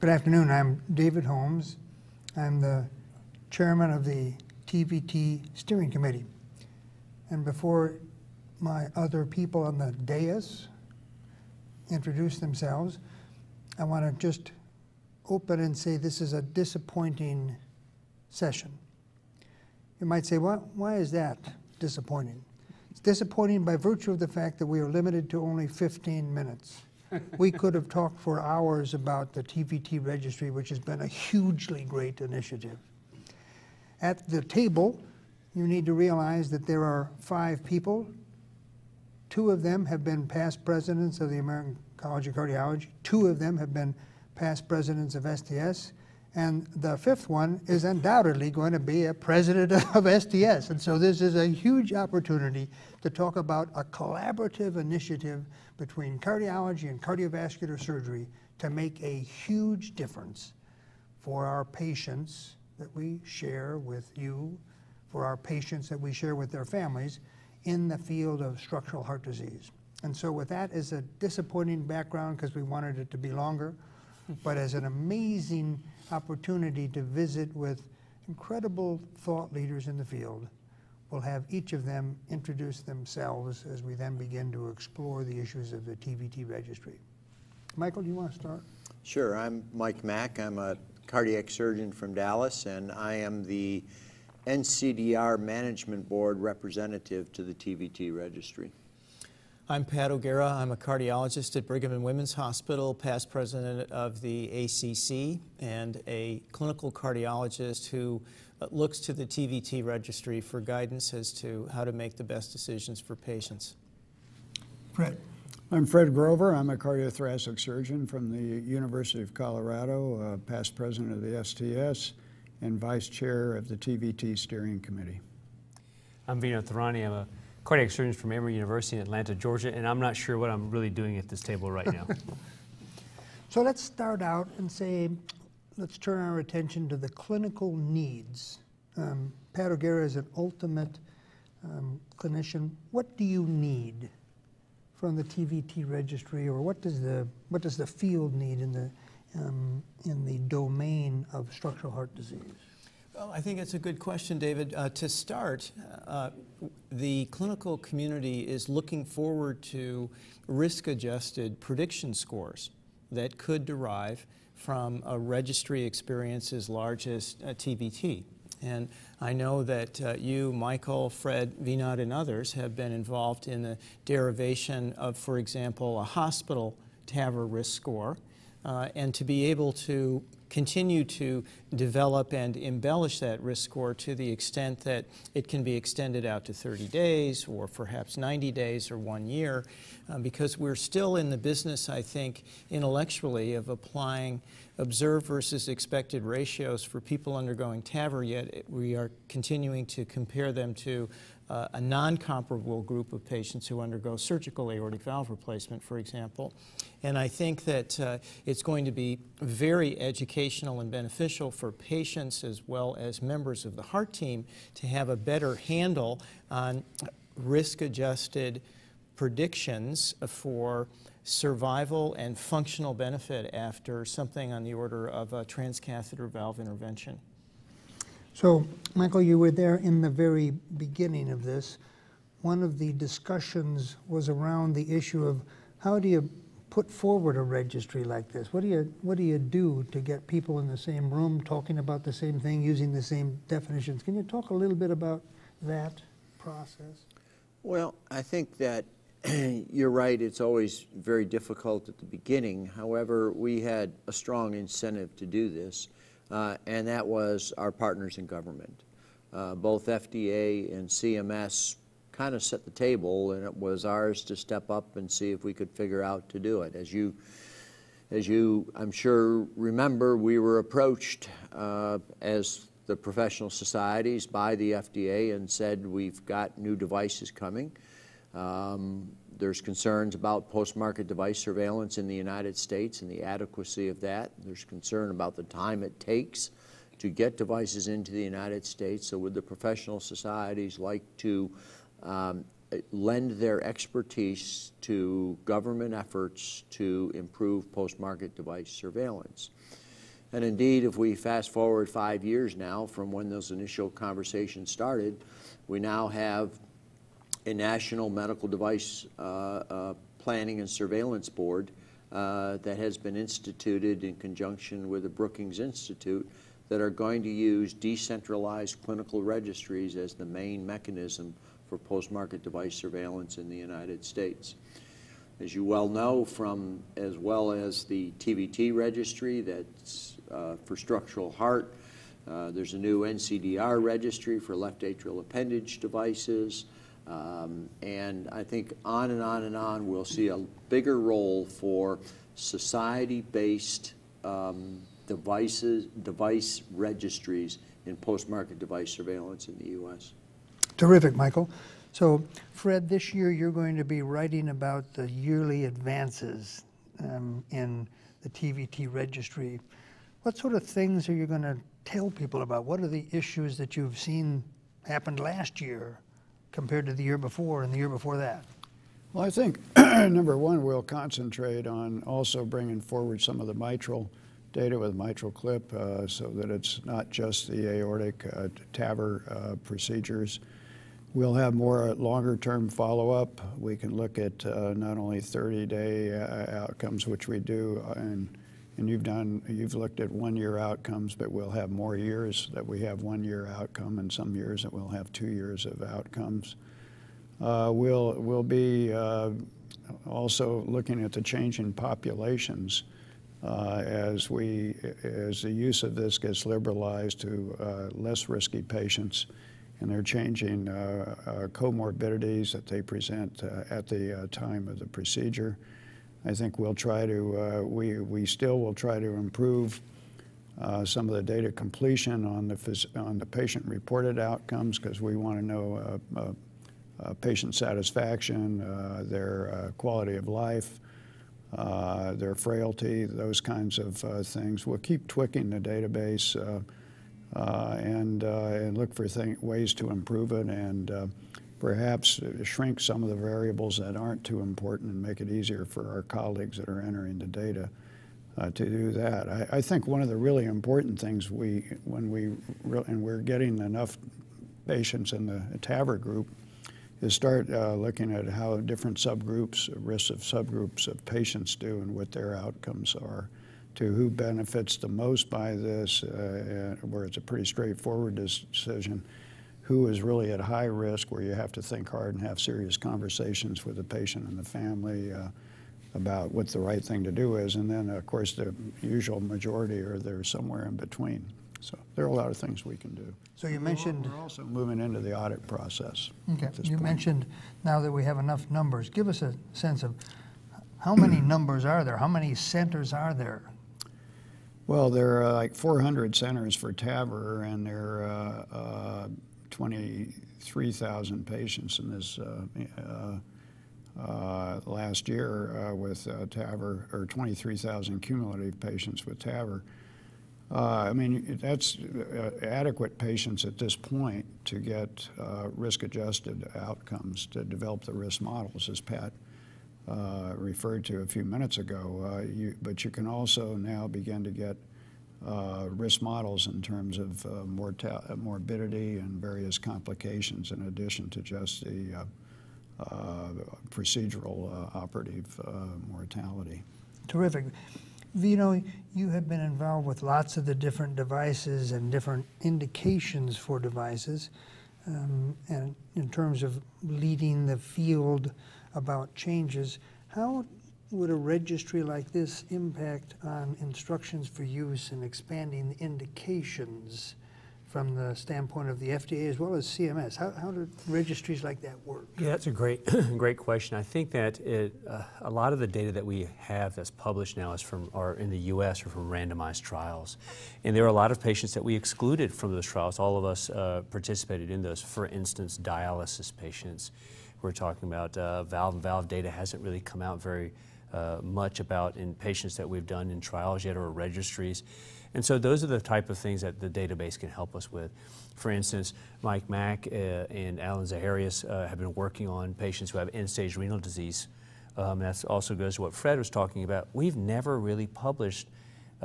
Good afternoon. I'm David Holmes. I'm the chairman of the TVT Steering Committee. And before my other people on the dais introduce themselves, I want to just open and say this is a disappointing session. You might say, well, why is that disappointing? It's disappointing by virtue of the fact that we are limited to only 15 minutes. We could have talked for hours about the TVT Registry, which has been a hugely great initiative. At the table, you need to realize that there are 5 people. 2 of them have been past presidents of the American College of Cardiology. 2 of them have been past presidents of STS. And the 5th one is undoubtedly going to be a president of STS. And so this is a huge opportunity to talk about a collaborative initiative between cardiology and cardiovascular surgery to make a huge difference for our patients that we share with you, for our patients that we share with their families in the field of structural heart disease. And so with that as a disappointing background, because we wanted it to be longer, but as an amazing opportunity to visit with incredible thought leaders in the field, we'll have each of them introduce themselves as we then begin to explore the issues of the TVT Registry. Michael, do you want to start? Sure. I'm Mike Mack. I'm a cardiac surgeon from Dallas, and I am the NCDR Management Board representative to the TVT Registry. I'm Pat O'Gara. I'm a cardiologist at Brigham and Women's Hospital, past president of the ACC, and a clinical cardiologist who looks to the TVT Registry for guidance as to how to make the best decisions for patients. Fred. I'm Fred Grover. I'm a cardiothoracic surgeon from the University of Colorado, past president of the STS, and vice chair of the TVT Steering Committee. I'm Vinod Thourani. I'm a cardiac surgeon from Emory University in Atlanta, Georgia, and I'm not sure what I'm really doing at this table right now. So let's start out and say, let's turn our attention to the clinical needs. Pat O'Gara is an ultimate clinician. What do you need from the TVT Registry, or what does the field need in the domain of structural heart disease? Well, I think it's a good question, David. To start, the clinical community is looking forward to risk-adjusted prediction scores that could derive from a registry experience as large as TVT. And I know that you, Michael, Fred, Vinod, and others have been involved in the derivation of, for example, a hospital TAVR risk score, and to be able to continue to develop and embellish that risk score to the extent that it can be extended out to 30 days or perhaps 90 days or 1 year, because we're still in the business, I think, intellectually of applying observed versus expected ratios for people undergoing TAVR, yet we are continuing to compare them to a non-comparable group of patients who undergo surgical aortic valve replacement, for example. And I think that it's going to be very educational and beneficial for patients as well as members of the heart team to have a better handle on risk-adjusted predictions for survival and functional benefit after something on the order of a transcatheter valve intervention. So, Michael, you were there in the very beginning of this. One of the discussions was around the issue of how do you put forward a registry like this? What do you do to get people in the same room talking about the same thing, using the same definitions? Can you talk a little bit about that process? Well, I think that you're right. It's always very difficult at the beginning. However, we had a strong incentive to do this. And that was our partners in government. Both FDA and CMS kind of set the table, and it was ours to step up and see if we could figure out to do it. As you I'm sure remember, we were approached as the professional societies by the FDA and said, we've got new devices coming. There's concerns about post-market device surveillance in the United States and the adequacy of that. There's concern about the time it takes to get devices into the United States. So would the professional societies like to lend their expertise to government efforts to improve post-market device surveillance? And indeed, if we fast forward 5 years now from when those initial conversations started, we now have a National Medical Device Planning and Surveillance Board that has been instituted in conjunction with the Brookings Institute that are going to use decentralized clinical registries as the main mechanism for post-market device surveillance in the United States. As you well know, from as well as the TVT Registry that's for structural heart, there's a new NCDR registry for left atrial appendage devices, and I think on and on and on we'll see a bigger role for society-based device registries in post-market device surveillance in the U.S. Terrific, Michael. So, Fred, this year you're going to be writing about the yearly advances in the TVT registry. What sort of things are you going to tell people about? What are the issues that you've seen happened last year compared to the year before and the year before that? Well, I think, number one, we'll concentrate on also bringing forward some of the mitral data with mitral clip so that it's not just the aortic TAVR procedures. We'll have more longer-term follow-up. We can look at not only 30-day outcomes, which we do, and you've looked at 1-year outcomes, but we'll have more years that we have 1-year outcome, and some years that we'll have 2 years of outcomes. We'll be also looking at the changing populations as the use of this gets liberalized to less risky patients, and they're changing comorbidities that they present at the time of the procedure. I think we'll try to, we still will try to improve some of the data completion on the patient-reported outcomes, because we want to know patient satisfaction, their quality of life, their frailty, those kinds of things. We'll keep tweaking the database and look for ways to improve it, and perhaps shrink some of the variables that aren't too important and make it easier for our colleagues that are entering the data to do that. I think one of the really important things and we're getting enough patients in the TAVR group, is start looking at how different subgroups, risks of subgroups of patients do and what their outcomes are, to who benefits the most by this, where it's a pretty straightforward decision, who is really at high risk, where you have to think hard and have serious conversations with the patient and the family about what the right thing to do is, and then, of course, the usual majority are there somewhere in between. So there are a lot of things we can do. So you mentioned... We're also moving into the audit process. Okay, you mentioned now that we have enough numbers. Give us a sense of how many numbers are there? How many centers are there? Well, there are like 400 centers for TAVR, and there are 23,000 patients in this last year with TAVR, or 23,000 cumulative patients with TAVR. I mean, that's adequate patients at this point to get risk-adjusted outcomes, to develop the risk models, as Pat referred to a few minutes ago. But you can also now begin to get risk models in terms of morbidity and various complications, in addition to just the procedural operative mortality. Terrific. Vinod, you have been involved with lots of the different devices and different indications for devices, and in terms of leading the field about changes. How would a registry like this impact on instructions for use and expanding the indications from the standpoint of the FDA as well as CMS? How do registries like that work? Yeah, that's a great, great question. I think that a lot of the data that we have that's published now is in the U.S. or from randomized trials. And there are a lot of patients that we excluded from those trials. All of us participated in those. For instance, dialysis patients. We're talking about valve data hasn't really come out very much about in patients that we've done in trials yet, or registries. And so those are the type of things that the database can help us with. For instance, Mack and Alan Zaharias have been working on patients who have end-stage renal disease. That also goes to what Fred was talking about. We've never really published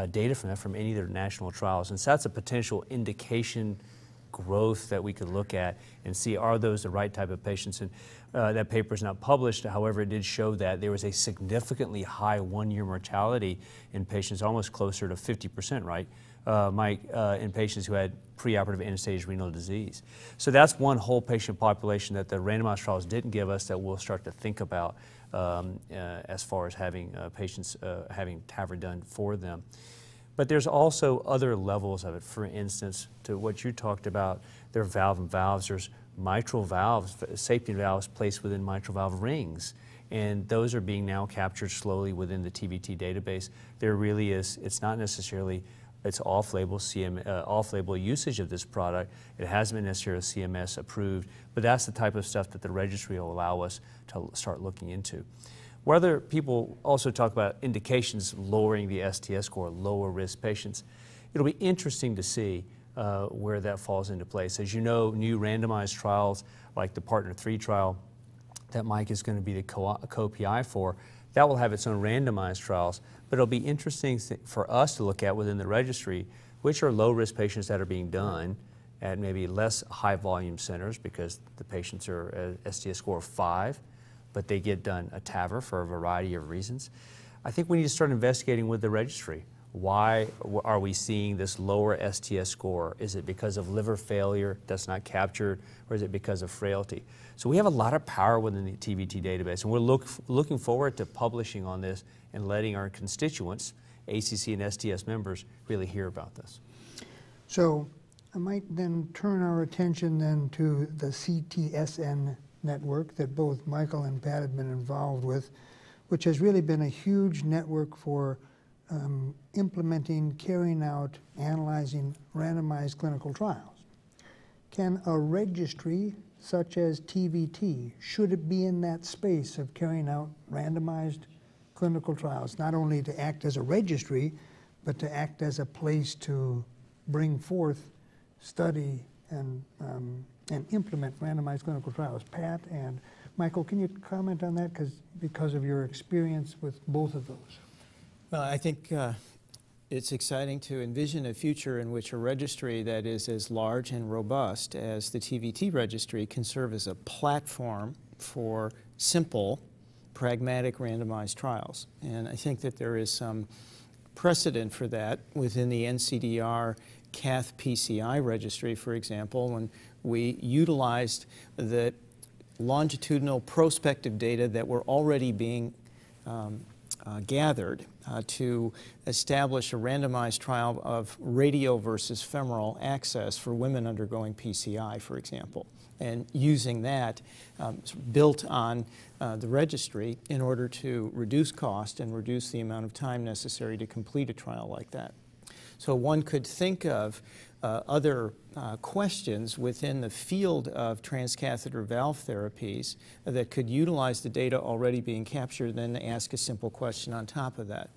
data from that from any of their national trials. And so that's a potential indication growth that we could look at and see, are those the right type of patients? And that paper is not published. However, it did show that there was a significantly high one-year mortality in patients, almost closer to 50%, right, Mike, in patients who had preoperative end-stage renal disease. So that's one whole patient population that the randomized trials didn't give us that we'll start to think about as far as having patients having TAVR done for them. But there's also other levels of it. For instance, to what you talked about, there are valve and valves. There's mitral valves, safety valves placed within mitral valve rings. And those are being now captured slowly within the TVT database. There really is, it's not necessarily, it's off-label off-label usage of this product. It hasn't been necessarily CMS approved, but that's the type of stuff that the registry will allow us to start looking into. Whether people also talk about indications lowering the STS score, lower risk patients, it'll be interesting to see where that falls into place. As you know, new randomized trials like the Partner 3 trial that Mike is going to be the co-PI for, that will have its own randomized trials, but it'll be interesting for us to look at within the registry which are low risk patients that are being done at maybe less high volume centers because the patients are at STS score of 5, but they get done a TAVR for a variety of reasons. I think we need to start investigating with the registry. Why are we seeing this lower STS score? Is it because of liver failure that's not captured, or is it because of frailty? So we have a lot of power within the TVT database, and we're looking forward to publishing on this and letting our constituents, ACC and STS members, really hear about this. So I might then turn our attention then to the CTSN network that both Michael and Pat have been involved with, which has really been a huge network for implementing, carrying out, analyzing randomized clinical trials. Can a registry such as TVT, should it be in that space of carrying out randomized clinical trials, not only to act as a registry, but to act as a place to bring forth, study, and implement randomized clinical trials? Pat and Michael, can you comment on that because of your experience with both of those? Well, I think it's exciting to envision a future in which a registry that is as large and robust as the TVT registry can serve as a platform for simple, pragmatic randomized trials. And I think that there is some precedent for that within the NCDR Cath PCI registry, for example, when we utilized the longitudinal prospective data that were already being gathered to establish a randomized trial of radial versus femoral access for women undergoing PCI, for example, and using that built on the registry in order to reduce cost and reduce the amount of time necessary to complete a trial like that. So one could think of other questions within the field of transcatheter valve therapies that could utilize the data already being captured, then ask a simple question on top of that.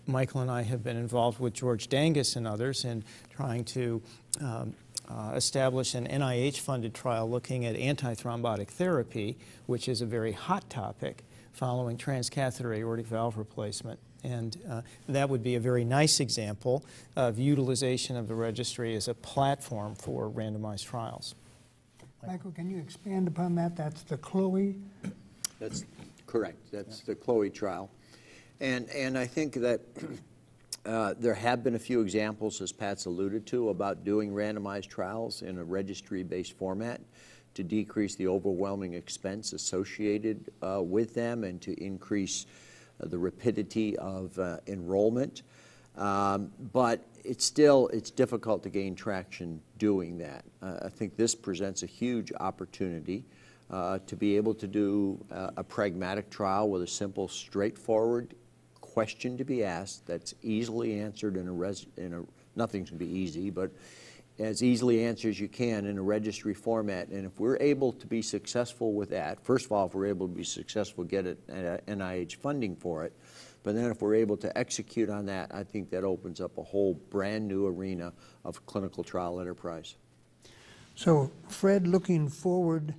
Michael and I have been involved with George Dangus and others in trying to establish an NIH-funded trial looking at antithrombotic therapy, which is a very hot topic following transcatheter aortic valve replacement. And that would be a very nice example of utilization of the registry as a platform for randomized trials. Michael, can you expand upon that? That's the Chloe? That's correct. That's the Chloe trial. And I think that there have been a few examples, as Pat's alluded to, about doing randomized trials in a registry-based format to decrease the overwhelming expense associated with them and to increase the rapidity of enrollment. But it's difficult to gain traction doing that. I think this presents a huge opportunity to be able to do a pragmatic trial with a simple, straightforward question to be asked that's easily answered nothing's going to be easy, but as easily answered as you can in a registry format. And if we're able to be successful with that, first of all, if we're able to be successful, get NIH funding for it, but then if we're able to execute on that, I think that opens up a whole brand new arena of clinical trial enterprise. So, Fred, looking forward,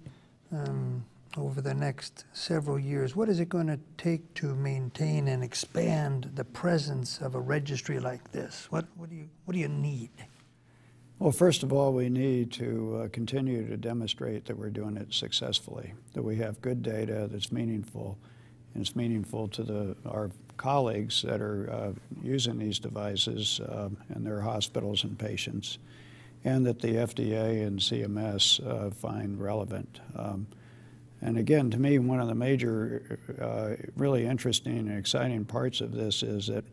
over the next several years? What is it going to take to maintain and expand the presence of a registry like this? What do you need? Well, first of all, we need to continue to demonstrate that we're doing it successfully, that we have good data that's meaningful, and it's meaningful to our colleagues that are using these devices in their hospitals and patients, and that the FDA and CMS find relevant. And again, to me, one of the major, really interesting and exciting parts of this is that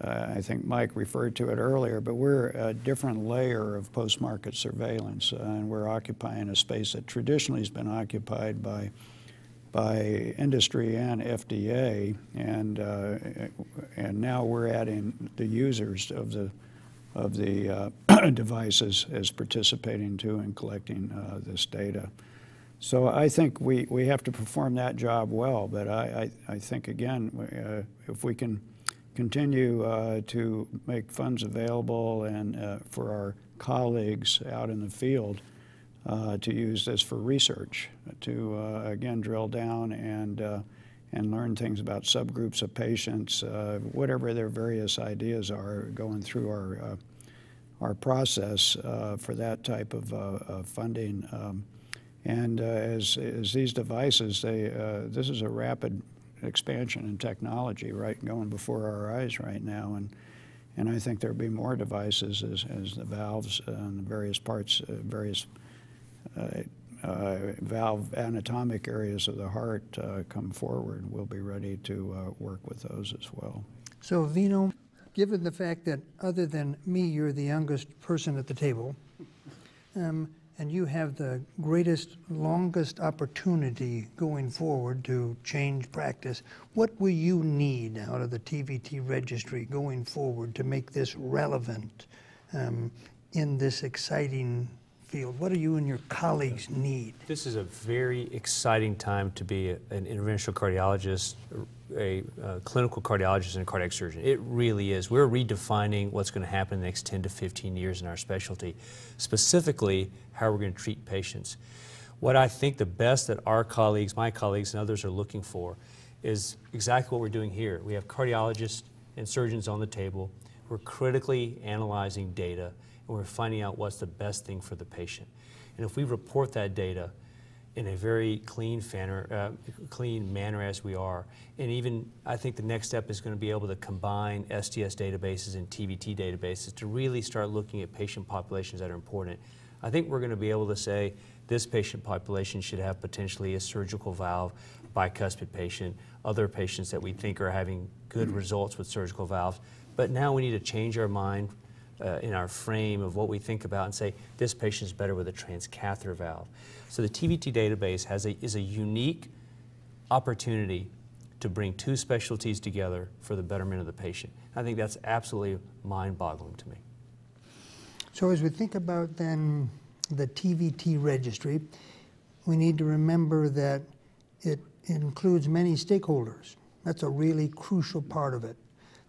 I think Mike referred to it earlier, but we're a different layer of post-market surveillance, and we're occupying a space that traditionally has been occupied by industry and FDA, and now we're adding the users of the devices as participating too in collecting this data. So I think we have to perform that job well, but I think, again, if we can continue to make funds available and for our colleagues out in the field to use this for research, to again drill down and learn things about subgroups of patients, whatever their various ideas are going through our process for that type of funding. And as these devices, this is a rapid expansion in technology, right, going before our eyes right now, and I think there'll be more devices as the valves and the various parts, various valve anatomic areas of the heart come forward. We'll be ready to work with those as well. So, Vinod, given the fact that other than me, you're the youngest person at the table, and you have the greatest, longest opportunity going forward to change practice, what will you need out of the TVT registry going forward to make this relevant in this exciting field? What do you and your colleagues need? This is a very exciting time to be an interventional cardiologist, a clinical cardiologist, and a cardiac surgeon. It really is. We're redefining what's going to happen in the next 10 to 15 years in our specialty, specifically how we're going to treat patients. What I think the best that our colleagues, my colleagues, and others are looking for is exactly what we're doing here. We have cardiologists and surgeons on the table. We're critically analyzing data, and we're finding out what's the best thing for the patient. And if we report that data in a very clean manner as we are, and even I think the next step is going to be able to combine STS databases and TVT databases to really start looking at patient populations that are important. I think we're going to be able to say this patient population should have potentially a surgical valve, bicuspid patient, other patients that we think are having good results with surgical valves. But now we need to change our mind in our frame of what we think about and say this patient is better with a transcatheter valve. So the TVT database is a unique opportunity to bring two specialties together for the betterment of the patient. I think that's absolutely mind-boggling to me. So as we think about then the TVT registry, we need to remember that it includes many stakeholders. That's a really crucial part of it.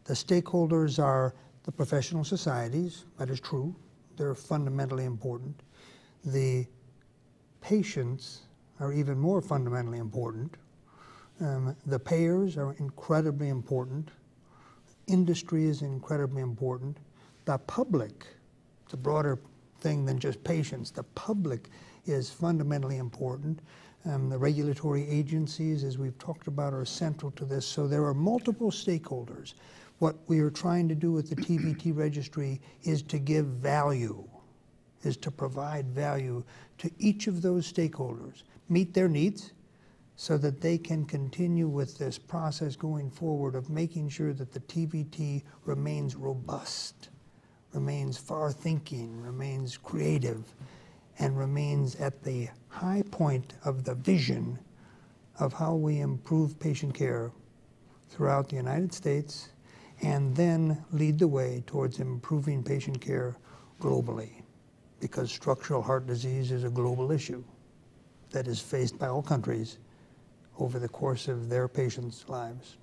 The stakeholders are the professional societies, that is true. They're fundamentally important. The patients are even more fundamentally important. The payers are incredibly important. Industry is incredibly important. The public, it's a broader thing than just patients. The public is fundamentally important. The regulatory agencies, as we've talked about, are central to this. So there are multiple stakeholders. What we are trying to do with the TVT registry is to give value, is to provide value to each of those stakeholders, meet their needs so that they can continue with this process going forward of making sure that the TVT remains robust, remains far-thinking, remains creative, and remains at the high point of the vision of how we improve patient care throughout the United States and then lead the way towards improving patient care globally, because structural heart disease is a global issue that is faced by all countries over the course of their patients' lives.